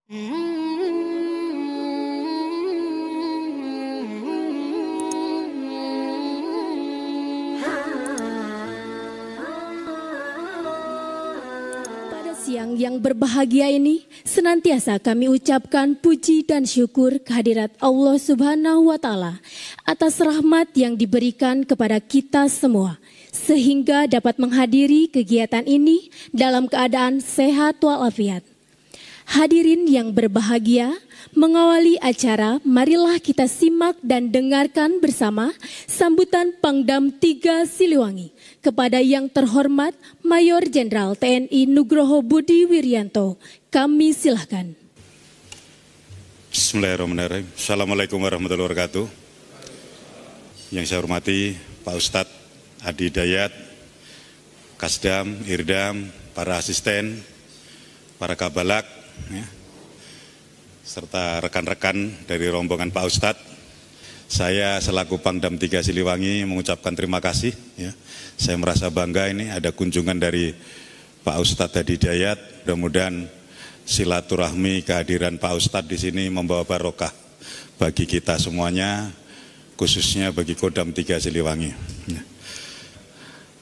Siang yang berbahagia ini, senantiasa kami ucapkan puji dan syukur kehadirat Allah Subhanahu wa Ta'ala atas rahmat yang diberikan kepada kita semua, sehingga dapat menghadiri kegiatan ini dalam keadaan sehat walafiat. Hadirin yang berbahagia, mengawali acara, marilah kita simak dan dengarkan bersama sambutan Pangdam 3 Siliwangi kepada yang terhormat Mayor Jenderal TNI Nugroho Budi Wiryanto. Kami silahkan. Bismillahirrahmanirrahim. Assalamualaikum warahmatullahi wabarakatuh. Yang saya hormati Pak Ustadz Adi Dayat, Kasdam, Irdam, para asisten, para kabalak, ya, serta rekan-rekan dari rombongan Pak Ustadz. Saya selaku Pangdam 3 Siliwangi mengucapkan terima kasih. Ya. Saya merasa bangga ini ada kunjungan dari Pak Ustadz Adi Dayat. Mudah-mudahan silaturahmi kehadiran Pak Ustadz di sini membawa barokah bagi kita semuanya, khususnya bagi Kodam 3 Siliwangi. Ya.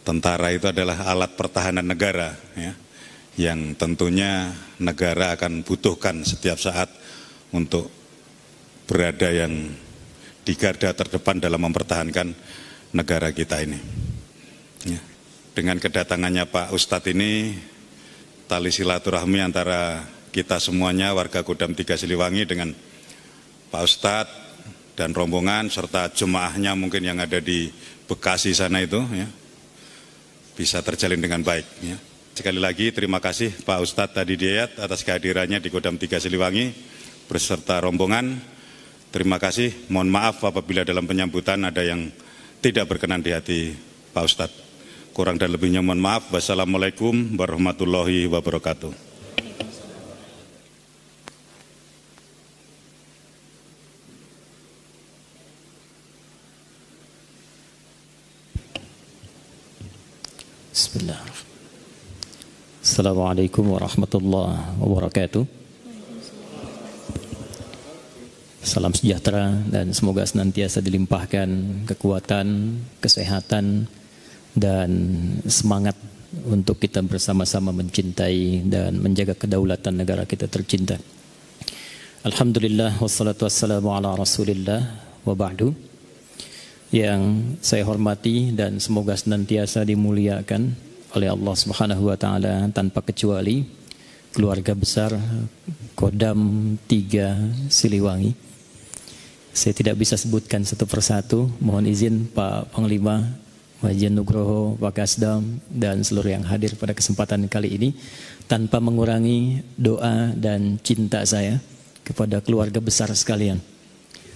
Tentara itu adalah alat pertahanan negara, ya, yang tentunya negara akan butuhkan setiap saat untuk berada yang di garda terdepan dalam mempertahankan negara kita ini. Ya. Dengan kedatangannya Pak Ustadz ini, tali silaturahmi antara kita semuanya warga Kodam 3 Siliwangi dengan Pak Ustadz dan rombongan serta jemaahnya mungkin yang ada di Bekasi sana itu, ya, bisa terjalin dengan baik. Ya. Sekali lagi terima kasih Pak Ustadz Adi Dayat atas kehadirannya di Kodam 3 Siliwangi beserta rombongan. Terima kasih, mohon maaf apabila dalam penyambutan ada yang tidak berkenan di hati Pak Ustadz. Kurang dan lebihnya mohon maaf. Wassalamualaikum warahmatullahi wabarakatuh. Bismillahirrahmanirrahim. Assalamualaikum warahmatullahi wabarakatuh. Salam sejahtera dan semoga senantiasa dilimpahkan kekuatan, kesehatan, dan semangat untuk kita bersama-sama mencintai dan menjaga kedaulatan negara kita tercinta. Alhamdulillah wassalatu wassalamu ala rasulillah wa ba'du. Yang saya hormati dan semoga senantiasa dimuliakan oleh Allah Subhanahu wa Ta'ala tanpa kecuali keluarga besar Kodam 3 Siliwangi. Saya tidak bisa sebutkan satu persatu, mohon izin Pak Panglima, Majen Nugroho, Pak Kasdam, dan seluruh yang hadir pada kesempatan kali ini, tanpa mengurangi doa dan cinta saya kepada keluarga besar sekalian.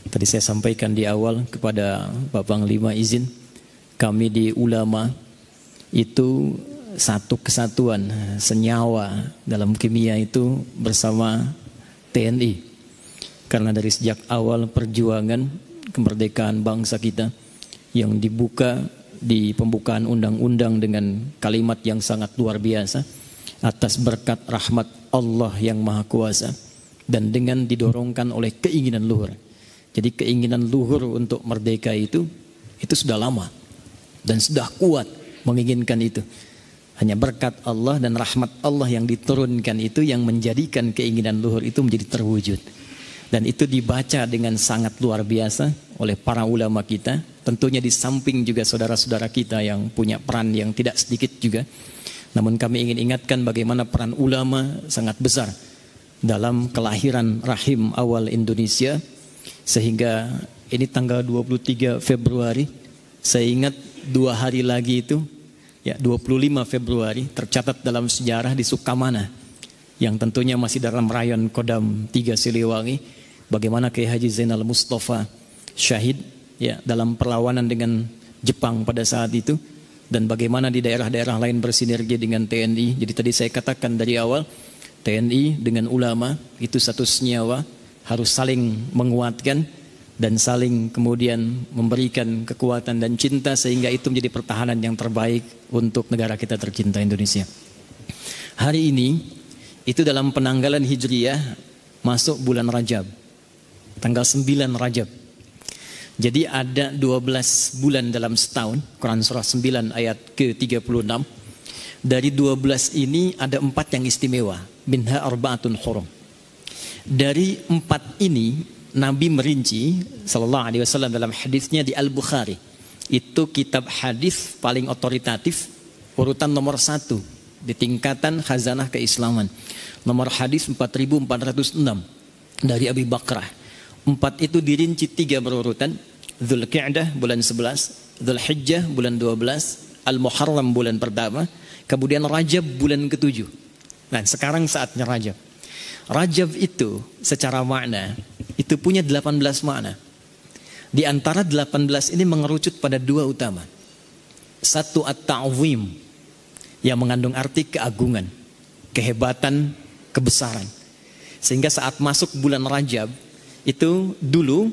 Tadi saya sampaikan di awal kepada Pak Panglima, izin kami di ulama itu satu kesatuan, senyawa dalam kimia itu bersama TNI. Karena dari sejak awal perjuangan kemerdekaan bangsa kita yang dibuka di pembukaan undang-undang dengan kalimat yang sangat luar biasa atas berkat rahmat Allah yang Maha Kuasa dan dengan didorongkan oleh keinginan luhur. Jadi keinginan luhur untuk merdeka itu sudah lama dan sudah kuat menginginkan itu. Hanya berkat Allah dan rahmat Allah yang diturunkan itu yang menjadikan keinginan luhur itu menjadi terwujud. Dan itu dibaca dengan sangat luar biasa oleh para ulama kita. Tentunya di samping juga saudara-saudara kita yang punya peran yang tidak sedikit juga. Namun kami ingin ingatkan bagaimana peran ulama sangat besar dalam kelahiran rahim awal Indonesia. Sehingga ini tanggal 23 Februari, saya ingat 2 hari lagi itu, ya 25 Februari tercatat dalam sejarah di Sukamana. Yang tentunya masih dalam rayon Kodam 3 Siliwangi. Bagaimana Kiai Haji Zainal Mustafa syahid, ya, dalam perlawanan dengan Jepang pada saat itu. Dan bagaimana di daerah-daerah lain bersinergi dengan TNI. Jadi tadi saya katakan dari awal, TNI dengan ulama itu satu senyawa, harus saling menguatkan dan saling kemudian memberikan kekuatan dan cinta sehingga itu menjadi pertahanan yang terbaik untuk negara kita tercinta Indonesia. Hari ini itu dalam penanggalan Hijriyah masuk bulan Rajab. Tanggal 9 Rajab. Jadi ada 12 bulan dalam setahun. Quran surah 9 ayat ke-36. Dari 12 ini ada 4 yang istimewa. Minha arba'atun hurum. Dari 4 ini Nabi merinci sallallahu alaihi wasallam dalam hadisnya di Al-Bukhari. Itu kitab hadis paling otoritatif, urutan nomor 1 di tingkatan khazanah keislaman. Nomor hadis 4406 dari Abi Bakrah. 4 itu dirinci 3 berurutan. Dzulqa'dah bulan 11, Dzulhijjah bulan 12, Al-Muharram bulan pertama, kemudian Rajab bulan ke-7. Nah, sekarang saatnya Rajab. Rajab itu secara makna itu punya 18 makna. Di antara 18 ini mengerucut pada 2 utama. Satu at-ta'zim yang mengandung arti keagungan, kehebatan, kebesaran. Sehingga saat masuk bulan Rajab itu dulu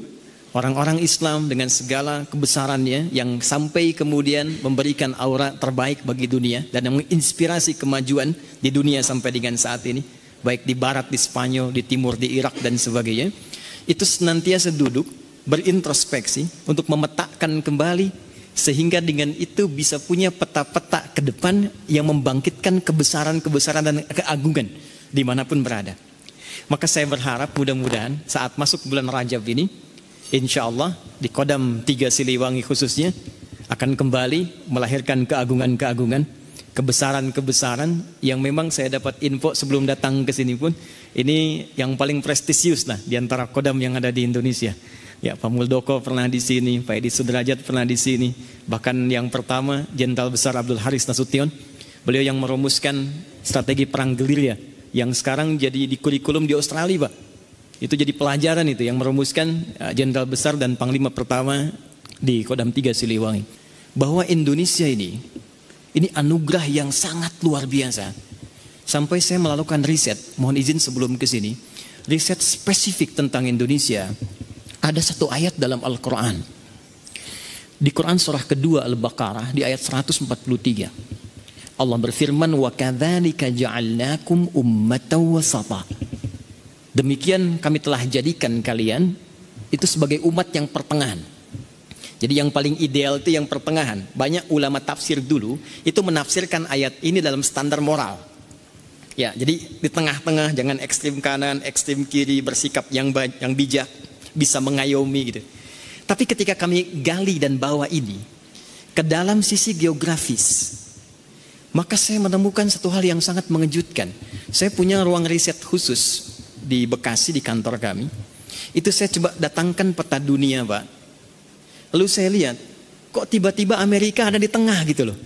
orang-orang Islam dengan segala kebesarannya yang sampai kemudian memberikan aura terbaik bagi dunia dan menginspirasi kemajuan di dunia sampai dengan saat ini, baik di barat, di Spanyol, di timur, di Irak dan sebagainya, itu senantiasa duduk berintrospeksi untuk memetakan kembali sehingga dengan itu bisa punya peta-peta ke depan yang membangkitkan kebesaran-kebesaran dan keagungan dimanapun berada. Maka saya berharap mudah-mudahan saat masuk bulan Rajab ini, insya Allah di Kodam 3 Siliwangi khususnya akan kembali melahirkan keagungan-keagungan, kebesaran-kebesaran yang memang saya dapat info sebelum datang ke sini pun ini yang paling prestisius lah di antara Kodam yang ada di Indonesia. Ya, Pak Muldoko pernah di sini, Pak Edi Sudrajat pernah di sini, bahkan yang pertama Jenderal Besar Abdul Haris Nasution, beliau yang merumuskan strategi perang gerilya yang sekarang jadi di kurikulum di Australia, Pak. Itu jadi pelajaran itu yang merumuskan Jenderal Besar dan Panglima pertama di Kodam 3 Siliwangi. Bahwa Indonesia ini anugerah yang sangat luar biasa. Sampai saya melakukan riset, mohon izin sebelum ke sini, riset spesifik tentang Indonesia. Ada satu ayat dalam Al-Quran. Di Quran surah kedua Al-Baqarah di ayat 143. Allah berfirman, wa kadzalika ja'alnakum ummatan wasata. Demikian kami telah jadikan kalian itu sebagai umat yang pertengahan. Jadi yang paling ideal itu yang pertengahan. Banyak ulama tafsir dulu itu menafsirkan ayat ini dalam standar moral. Ya, jadi di tengah-tengah, jangan ekstrim kanan, ekstrim kiri, bersikap yang bijak, bisa mengayomi gitu. Tapi ketika kami gali dan bawa ini ke dalam sisi geografis, maka saya menemukan satu hal yang sangat mengejutkan. Saya punya ruang riset khusus di Bekasi di kantor kami. Itu saya coba datangkan peta dunia, Pak. Lalu saya lihat, kok tiba-tiba Amerika ada di tengah gitu loh.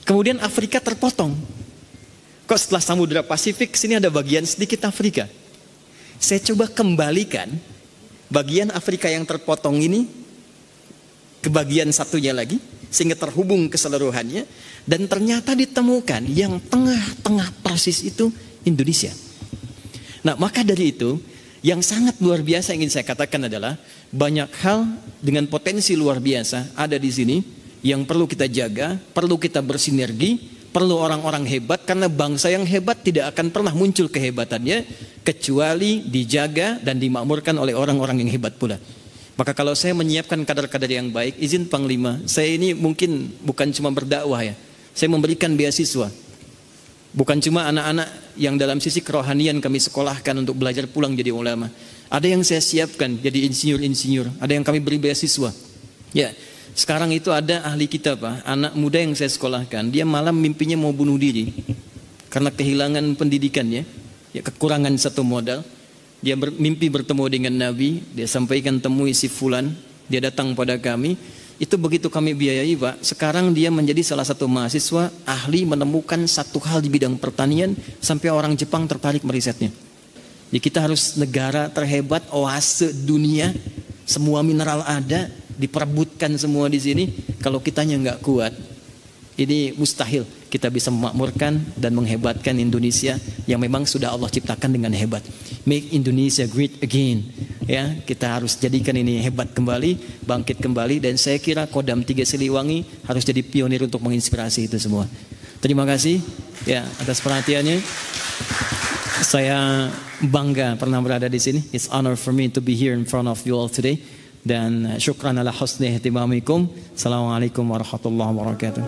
Kemudian Afrika terpotong. Kok setelah Samudra Pasifik sini ada bagian sedikit Afrika. Saya coba kembalikan bagian Afrika yang terpotong ini ke bagian satunya lagi sehingga terhubung keseluruhannya, dan ternyata ditemukan yang tengah-tengah persis itu Indonesia. Nah, maka dari itu yang sangat luar biasa ingin saya katakan adalah banyak hal dengan potensi luar biasa ada di sini yang perlu kita jaga, perlu kita bersinergi, perlu orang-orang hebat, karena bangsa yang hebat tidak akan pernah muncul kehebatannya kecuali dijaga dan dimakmurkan oleh orang-orang yang hebat pula. Maka kalau saya menyiapkan kader-kader yang baik, izin Panglima, saya ini mungkin bukan cuma berdakwah ya, saya memberikan beasiswa. Bukan cuma anak-anak yang dalam sisi kerohanian kami sekolahkan untuk belajar pulang jadi ulama. Ada yang saya siapkan jadi insinyur-insinyur, ada yang kami beri beasiswa. Ya, sekarang itu ada ahli kita, Pak, anak muda yang saya sekolahkan, dia malam mimpinya mau bunuh diri karena kehilangan pendidikannya, ya kekurangan satu modal. Dia mimpi bertemu dengan Nabi, dia sampaikan temui si fulan, dia datang pada kami. Itu begitu kami biayai, Pak. Sekarang dia menjadi salah satu mahasiswa ahli menemukan satu hal di bidang pertanian sampai orang Jepang tertarik merisetnya. Jadi kita harus negara terhebat, oase dunia, semua mineral ada, diperebutkan semua di sini. Kalau kitanya nggak kuat, ini mustahil kita bisa memakmurkan dan menghebatkan Indonesia yang memang sudah Allah ciptakan dengan hebat. Make Indonesia great again. Ya, kita harus jadikan ini hebat kembali, bangkit kembali, dan saya kira Kodam 3 Siliwangi harus jadi pionir untuk menginspirasi itu semua. Terima kasih ya atas perhatiannya. Saya bangga pernah berada di sini. It's honor for me to be here in front of you all today. Dan syukran ala husni ihtimamikum. Assalamualaikum warahmatullahi wabarakatuh.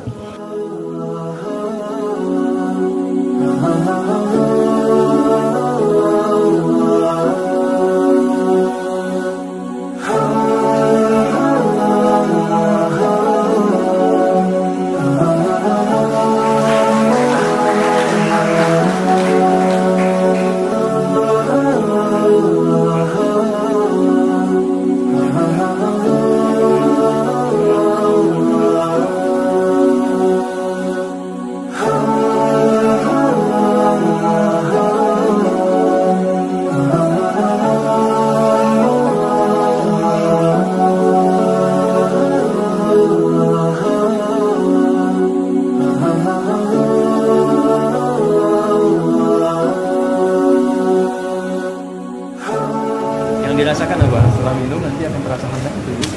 Dirasakan apa? Setelah minum nanti akan terasa hangat tubuh,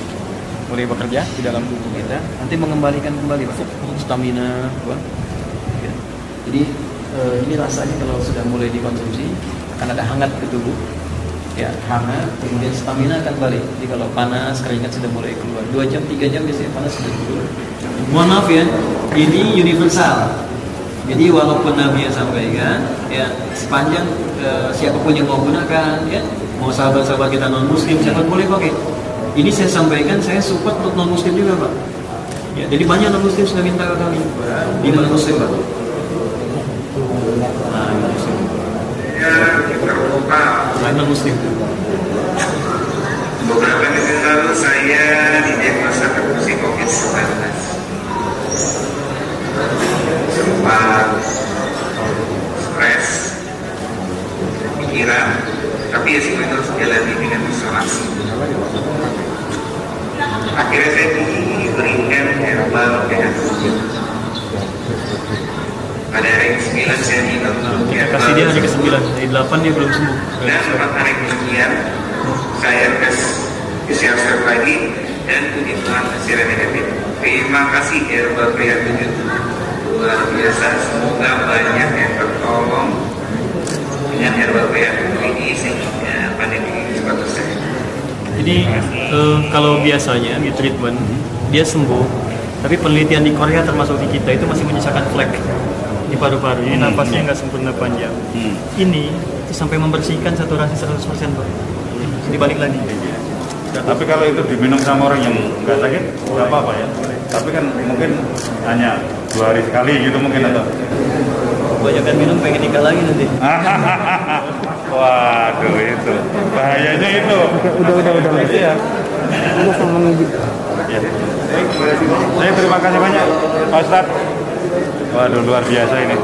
mulai bekerja di dalam tubuh kita, nanti mengembalikan kembali Pak, stamina, Pak. Ya. Jadi ini rasanya kalau sudah mulai dikonsumsi akan ada hangat ke tubuh, ya hangat, kemudian stamina akan balik. Jadi kalau panas, keringat sudah mulai keluar, 2 jam, 3 jam biasanya panas sudah keluar. Mohon maaf ya, ini universal. Jadi walaupun Nabi yang sampaikan, ya sepanjang siapapun yang mau gunakan, ya mau sahabat-sahabat kita non muslim, siapa boleh pakai. Ini saya sampaikan, saya support untuk non muslim juga Pak. Ya, jadi banyak non muslim sudah minta ke kami. Di non muslim Pak. Nah, non muslim. Non muslim. Beberapa minggu lalu saya didiagnosa terkena COVID-19. Sempat stres, pikiran, tapi ya semua itu harus jalani dengan isolasi. Akhirnya saya diberikan herbal PH. Pada hari ke-9 saya minum kasih dia hari ke-9, hari 8 dia belum sembuh. Dan 4 hari kemudian saya tes PCR swab lagi dan puji Tuhan hasilnya negatif. Terima kasih herbal PH 7. Luar biasa, semoga banyak yang tertolong dengan herbal PH ini sehingga pandemi cepat selesai. Jadi kalau biasanya di treatment dia sembuh, tapi penelitian di Korea termasuk di kita itu masih menyisakan flek di paru-paru, jadi napasnya nggak sempurna panjang. Ini itu sampai membersihkan saturasi 100% Pak. Jadi balik lagi. Tapi kalau itu diminum sama orang yang nggak sakit, nggak apa-apa ya. Tapi kan mungkin hanya 2 hari sekali gitu mungkin atau. Kebanyakan minum pengen nikah lagi nanti. Waduh itu bahayanya itu. Udah. Iya. Udah sama ngiji. Ya. Saya terima kasih banyak Pak Ustadz. Waduh luar biasa ini.